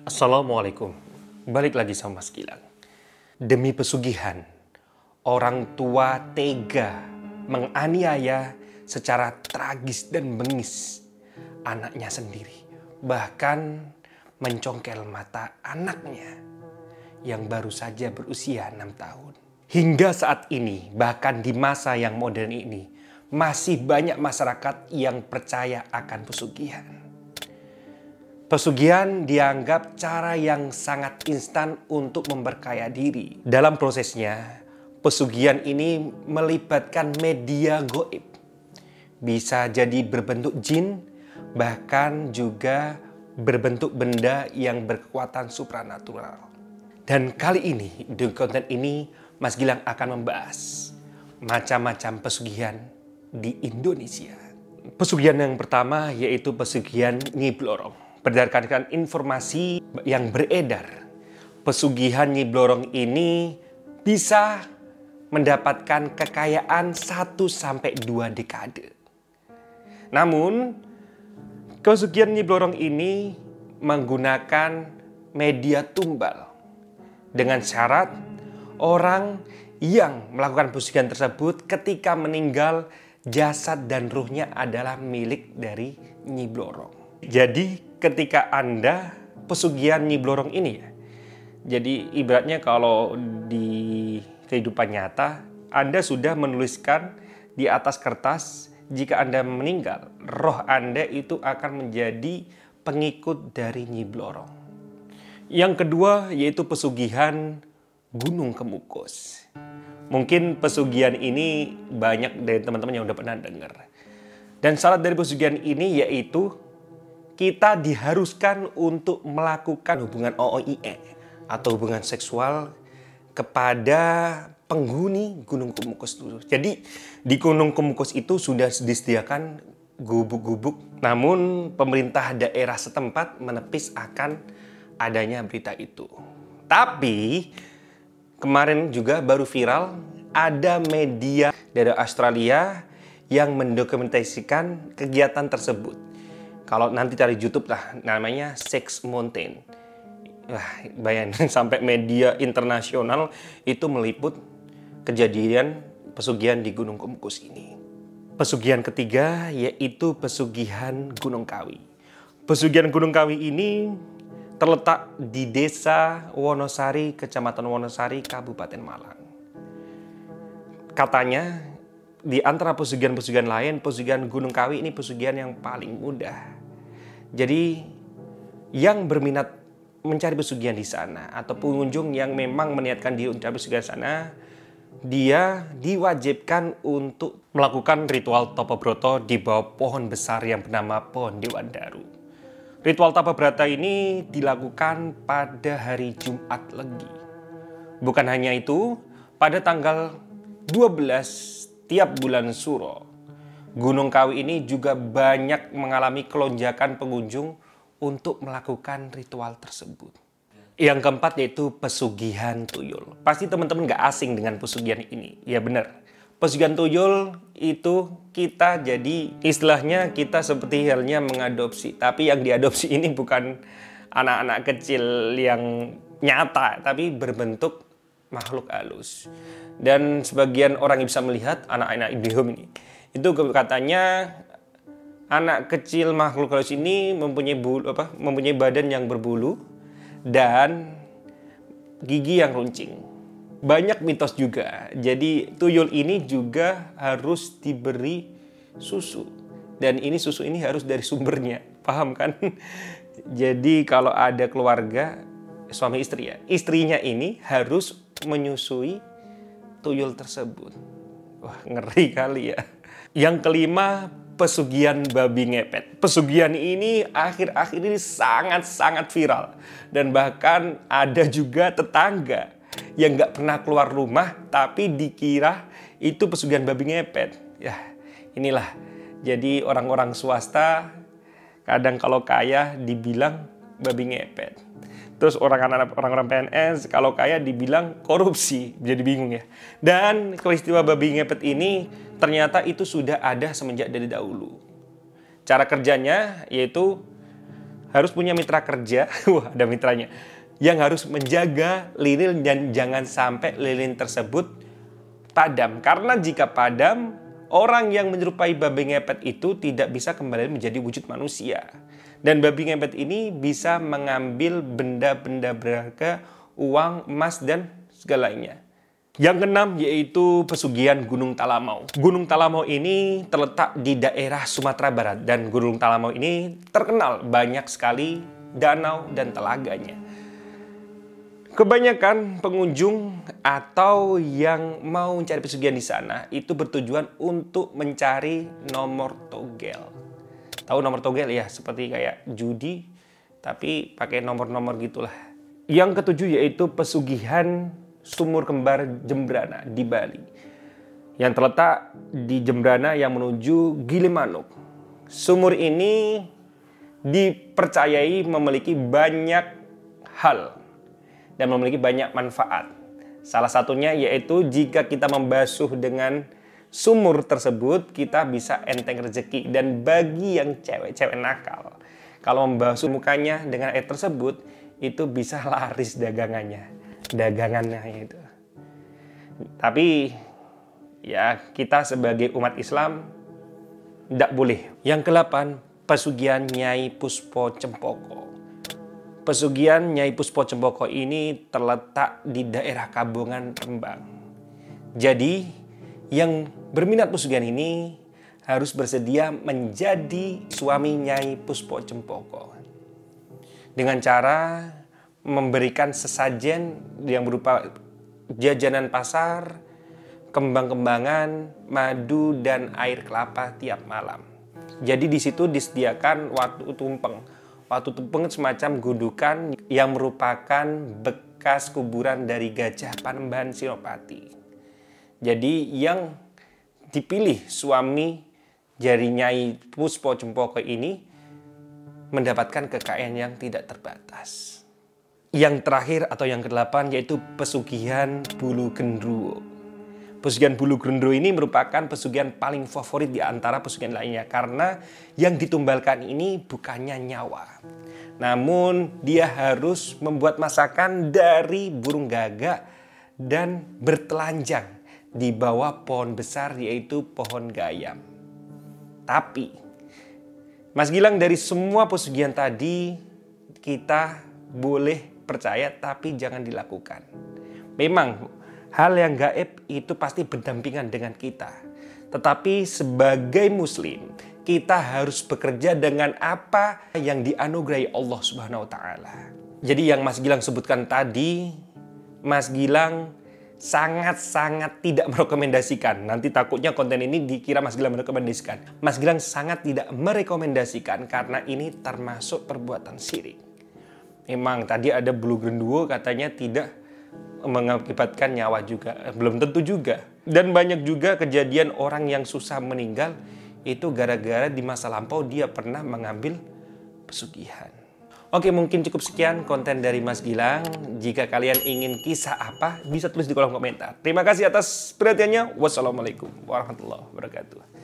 Assalamualaikum. Balik lagi sama Mas Gilang. Demi pesugihan, orang tua tega menganiaya secara tragis dan bengis anaknya sendiri. Bahkan mencongkel mata anaknya yang baru saja berusia 6 tahun. Hingga saat ini, bahkan di masa yang modern ini, masih banyak masyarakat yang percaya akan pesugihan. Pesugihan dianggap cara yang sangat instan untuk memperkaya diri. Dalam prosesnya, pesugihan ini melibatkan media goib. Bisa jadi berbentuk jin, bahkan juga berbentuk benda yang berkekuatan supranatural. Dan kali ini, di konten ini, Mas Gilang akan membahas macam-macam pesugihan di Indonesia. Pesugihan yang pertama yaitu pesugihan Nyi Blorong. Berdasarkan informasi yang beredar, pesugihan Nyi Blorong ini bisa mendapatkan kekayaan 1-2 dekade. Namun, pesugihan Nyi Blorong ini menggunakan media tumbal dengan syarat orang yang melakukan pesugihan tersebut ketika meninggal, jasad dan ruhnya adalah milik dari Nyi Blorong. Jadi ketika Anda pesugihan Nyi Blorong ini ya, jadi ibaratnya kalau di kehidupan nyata Anda sudah menuliskan di atas kertas jika Anda meninggal, roh Anda itu akan menjadi pengikut dari Nyi Blorong. Yang kedua yaitu pesugihan Gunung Kemukus. Mungkin pesugihan ini banyak dari teman-teman yang udah pernah dengar. Dan syarat dari pesugihan ini yaitu kita diharuskan untuk melakukan hubungan OOIE atau hubungan seksual kepada penghuni Gunung Kemukus dulu. Jadi di Gunung Kemukus itu sudah disediakan gubuk-gubuk, namun pemerintah daerah setempat menepis akan adanya berita itu. Tapi kemarin juga baru viral ada media dari Australia yang mendokumentasikan kegiatan tersebut. Kalau nanti cari YouTube lah, namanya Sex Mountain. Wah, bayangin sampai media internasional itu meliput kejadian pesugihan di Gunung Kemukus ini. Pesugihan ketiga yaitu pesugihan Gunung Kawi. Pesugihan Gunung Kawi ini terletak di Desa Wonosari, Kecamatan Wonosari, Kabupaten Malang. Katanya di antara pesugihan-pesugihan lain, pesugihan Gunung Kawi ini pesugihan yang paling mudah. Jadi yang berminat mencari pesugihan di sana atau pengunjung yang memang meniatkan diri untuk mencari pesugihan di sana, dia diwajibkan untuk melakukan ritual Tapa Broto di bawah pohon besar yang bernama pohon Dewan Daru. Ritual Tapa Brata ini dilakukan pada hari Jumat Legi. Bukan hanya itu, pada tanggal 12 tiap bulan Suro, Gunung Kawi ini juga banyak mengalami kelonjakan pengunjung untuk melakukan ritual tersebut. Yang keempat yaitu pesugihan tuyul. Pasti teman-teman gak asing dengan pesugihan ini. Ya benar, pesugihan tuyul itu kita jadi istilahnya kita seperti halnya mengadopsi. Tapi yang diadopsi ini bukan anak-anak kecil yang nyata, tapi berbentuk makhluk halus. Dan sebagian orang yang bisa melihat anak-anak ibihum ini, itu katanya anak kecil makhluk halus ini mempunyai badan yang berbulu dan gigi yang runcing. Banyak mitos juga. Jadi tuyul ini juga harus diberi susu. Dan ini susu ini harus dari sumbernya. Paham kan? Jadi kalau ada keluarga suami istri ya, istrinya ini harus menyusui tuyul tersebut. Wah, ngeri kali ya. Yang kelima, pesugihan babi ngepet. Pesugihan ini akhir-akhir ini sangat-sangat viral. Dan bahkan ada juga tetangga yang nggak pernah keluar rumah tapi dikira itu pesugihan babi ngepet. Ya, inilah. Jadi orang-orang swasta kadang kalau kaya dibilang babi ngepet. Terus orang-orang PNS kalau kaya dibilang korupsi, jadi bingung ya. Dan peristiwa babi ngepet ini ternyata itu sudah ada semenjak dari dahulu. Cara kerjanya yaitu harus punya mitra kerja, wah ada mitranya, yang harus menjaga lilin dan jangan sampai lilin tersebut padam. Karena jika padam, orang yang menyerupai babi ngepet itu tidak bisa kembali menjadi wujud manusia. Dan babi ngepet ini bisa mengambil benda-benda berharga, uang, emas, dan segalanya. Yang keenam yaitu pesugihan Gunung Talamau. Gunung Talamau ini terletak di daerah Sumatera Barat dan Gunung Talamau ini terkenal banyak sekali danau dan telaganya. Kebanyakan pengunjung atau yang mau mencari pesugihan di sana itu bertujuan untuk mencari nomor togel. Tahu nomor togel ya, seperti kayak judi tapi pakai nomor-nomor gitulah. Yang ketujuh yaitu pesugihan Sumur Kembar Jembrana di Bali, yang terletak di Jembrana yang menuju Gilimanuk. Sumur ini dipercayai memiliki banyak hal dan memiliki banyak manfaat. Salah satunya yaitu jika kita membasuh dengan sumur tersebut, kita bisa enteng rezeki. Dan bagi yang cewek-cewek nakal, kalau membasuh mukanya dengan air tersebut, itu bisa laris dagangannya itu. Tapi ya kita sebagai umat Islam tidak boleh. Yang ke-8, pesugihan Nyai Puspo Cempoko. Pesugihan Nyai Puspo Cempoko ini terletak di daerah Kabongan, Rembang. Jadi yang berminat pesugihan ini harus bersedia menjadi suami Nyai Puspo Cempoko dengan cara memberikan sesajen yang berupa jajanan pasar, kembang-kembangan, madu, dan air kelapa tiap malam. Jadi di situ disediakan waktu tumpeng. Waktu tumpeng semacam gundukan yang merupakan bekas kuburan dari Gajah Panembahan Senopati. Jadi yang dipilih suami dari Nyai Puspo Cempoko ini mendapatkan kekayaan yang tidak terbatas. Yang terakhir atau yang ke-8 yaitu pesugihan Bulu Gendruwo. Pesugihan Bulu Gendruwo ini merupakan pesugihan paling favorit di antara pesugihan lainnya karena yang ditumbalkan ini bukannya nyawa, namun dia harus membuat masakan dari burung gagak dan bertelanjang di bawah pohon besar yaitu pohon gayam. Tapi Mas Gilang, dari semua pesugihan tadi kita boleh percaya tapi jangan dilakukan. Memang hal yang gaib itu pasti berdampingan dengan kita. Tetapi sebagai muslim, kita harus bekerja dengan apa yang dianugerahi Allah Subhanahu wa taala. Jadi yang Mas Gilang sebutkan tadi, Mas Gilang sangat-sangat tidak merekomendasikan. Nanti takutnya konten ini dikira Mas Gilang merekomendasikan. Mas Gilang sangat tidak merekomendasikan karena ini termasuk perbuatan syirik. Memang tadi ada Bulu Gendruwo katanya tidak mengakibatkan nyawa juga. Belum tentu juga. Dan banyak juga kejadian orang yang susah meninggal itu gara-gara di masa lampau dia pernah mengambil pesugihan. Oke, mungkin cukup sekian konten dari Mas Gilang. Jika kalian ingin kisah apa, bisa tulis di kolom komentar. Terima kasih atas perhatiannya. Wassalamualaikum warahmatullahi wabarakatuh.